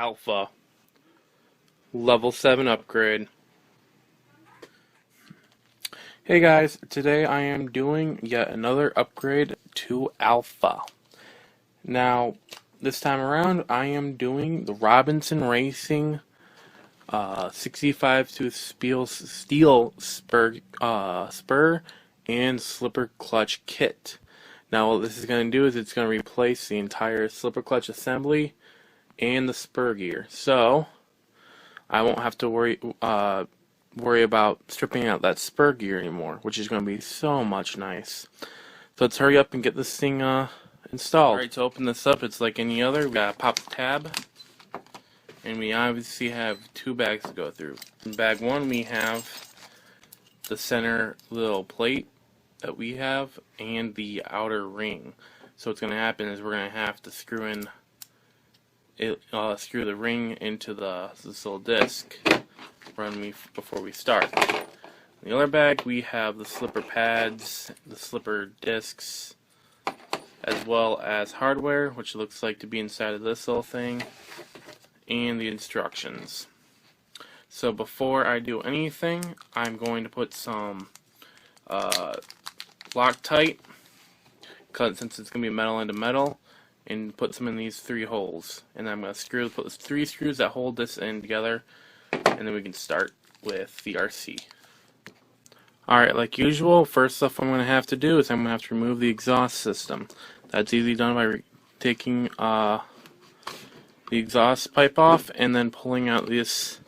Alpha Level 7 upgrade. Hey guys, today I am doing yet another upgrade to Alpha. Now, this time around I am doing the Robinson Racing 65 tooth steel spur and slipper clutch kit. Now what this is going to do is it's going to replace the entire slipper clutch assembly and the spur gear. So I won't have to worry about stripping out that spur gear anymore, which is going to be so much nice. So let's hurry up and get this thing installed. Alright, to open this up, it's like any other. We gotta pop the tab, and we obviously have two bags to go through. In bag one, we have the center little plate that we have and the outer ring. So what's going to happen is we're going to have to screw the ring into this little disc before we start. In the other bag we have the slipper pads, the slipper discs, as well as hardware, which looks like to be inside of this little thing, and the instructions. So before I do anything, I'm going to put some Loctite, since it's going to be metal into metal, and put some in these three holes. And I'm going to put three screws that hold this in together, and then we can start with the RC. Alright, like usual, first stuff I'm going to have to do is I'm going to have to remove the exhaust system. That's easily done by taking the exhaust pipe off and then pulling out this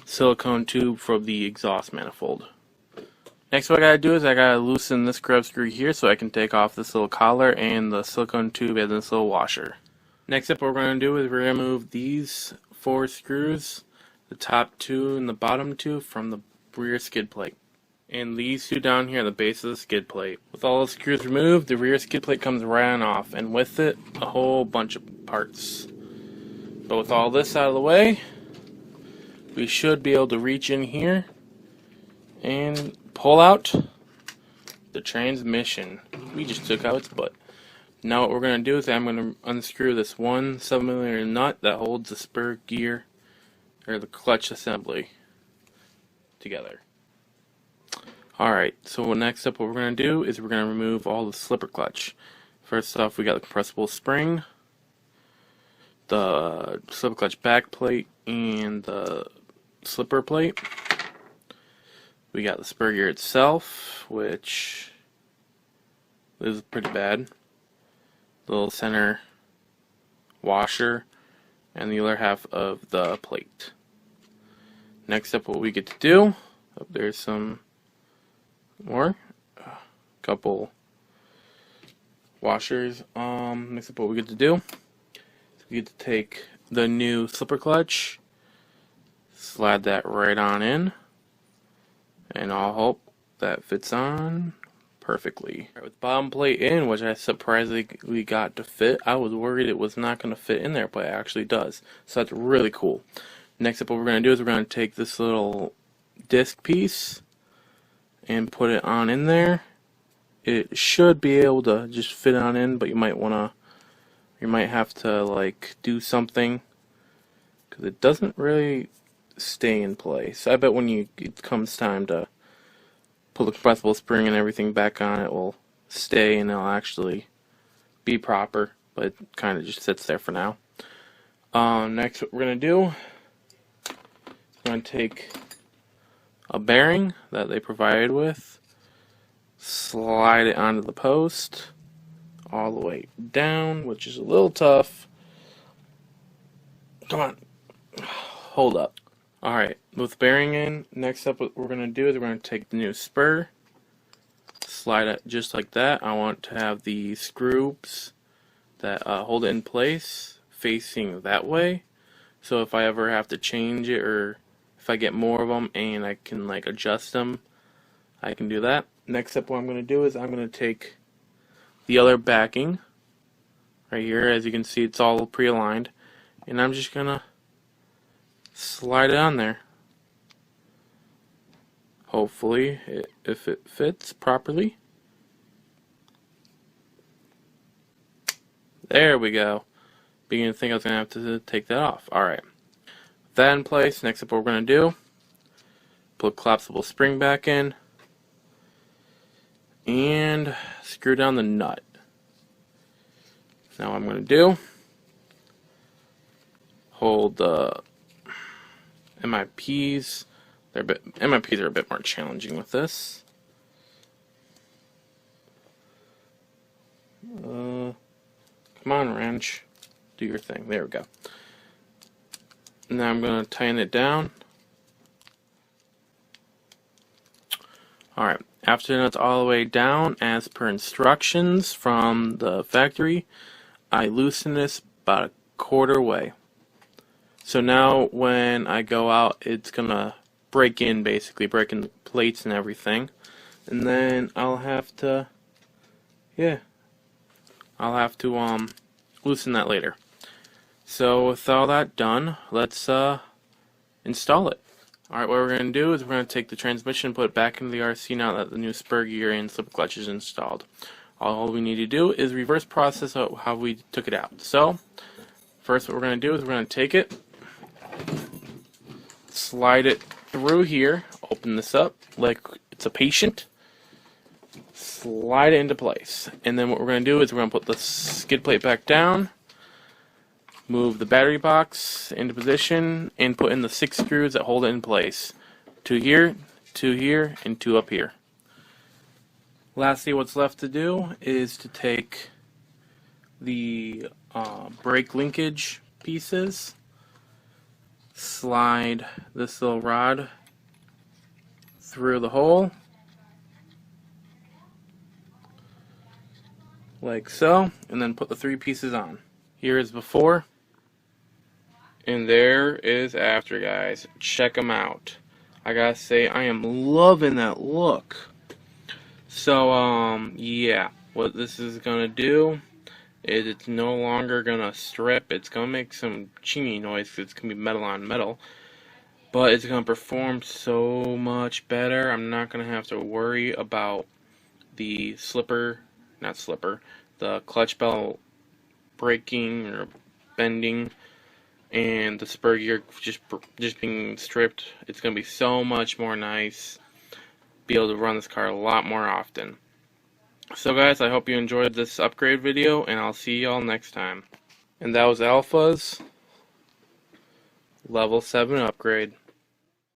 silicone tube from the exhaust manifold. Next, what I gotta do is I gotta loosen this grub screw here so I can take off this little collar and the silicone tube and this little washer. Next up, what we're gonna do is we're gonna move these four screws, the top two and the bottom two, from the rear skid plate. And these two down here are the base of the skid plate. With all the screws removed, the rear skid plate comes right on off, and with it, a whole bunch of parts. But with all this out of the way, we should be able to reach in here and pull out the transmission. We just took out its butt. Now what we're going to do is I'm going to unscrew this 7mm nut that holds the spur gear, or the clutch assembly, together. Alright, so next up what we're going to do is we're going to remove all the slipper clutch. First off, we got the compressible spring, the slipper clutch back plate, and the slipper plate. We got the spur gear itself, which is pretty bad. The little center washer, and the other half of the plate. Next up, what we get to do, there's some more, couple washers. Next up, what we get to do is we get to take the new slipper clutch, slide that right on in, and I'll hope that fits on perfectly. With the bottom plate in, which I surprisingly got to fit. I was worried it was not going to fit in there, but it actually does. So that's really cool. Next up, what we're going to do is we're going to take this little disc piece and put it on in there. It should be able to just fit on in, but you might have to like do something, because it doesn't really stay in place. I bet when it comes time to put the compressible spring and everything back on, it will stay and it'll actually be proper, but it kind of just sits there for now. Next, what we're going to do, we're going to take a bearing that they provided with, slide it onto the post all the way down, which is a little tough. Come on, hold up. Alright, with the bearing in, next up what we're going to do is we're going to take the new spur, slide it just like that. I want to have the screws that hold it in place facing that way, so if I ever have to change it, or if I get more of them and I can like adjust them, I can do that. Next up, what I'm going to do is I'm going to take the other backing right here. As you can see, it's all pre-aligned, and I'm just going to slide it on there. Hopefully, if it fits properly. There we go. Beginning to think I was going to have to take that off. Alright. that in place. Next up, what we're going to do, put collapsible spring back in, and screw down the nut. Now what I'm going to do, hold the MIPs. MIPs are a bit more challenging with this. Come on, wrench. Do your thing. There we go. Now I'm going to tighten it down. Alright, after the nut's all the way down, as per instructions from the factory, I loosen this about a quarter way. So now when I go out, it's going to break in, basically, break in the plates and everything. And then I'll have to, loosen that later. So with all that done, let's install it. Alright, what we're going to do is we're going to take the transmission and put it back into the RC now that the new spur gear and slip clutch is installed. All we need to do is reverse process how we took it out. So, first what we're going to do is we're going to take it, slide it through here, open this up like it's a patient, slide it into place. And then what we're going to do is we're going to put the skid plate back down, move the battery box into position, and put in the 6 screws that hold it in place. 2 here, 2 here, and 2 up here. Lastly, what's left to do is to take the brake linkage pieces, slide this little rod through the hole, like so, and then put the 3 pieces on. Here is before, and there is after, guys. Check them out. I gotta say, I am loving that look. So, yeah, what this is gonna do is it's no longer gonna strip. It's gonna make some chingy noise because it's gonna be metal on metal, but it's gonna perform so much better. I'm not gonna have to worry about the the clutch bell breaking or bending, and the spur gear just being stripped. It's gonna be so much more nice. Be able to run this car a lot more often. So guys, I hope you enjoyed this upgrade video, and I'll see y'all next time. And that was Alpha's level 7 upgrade.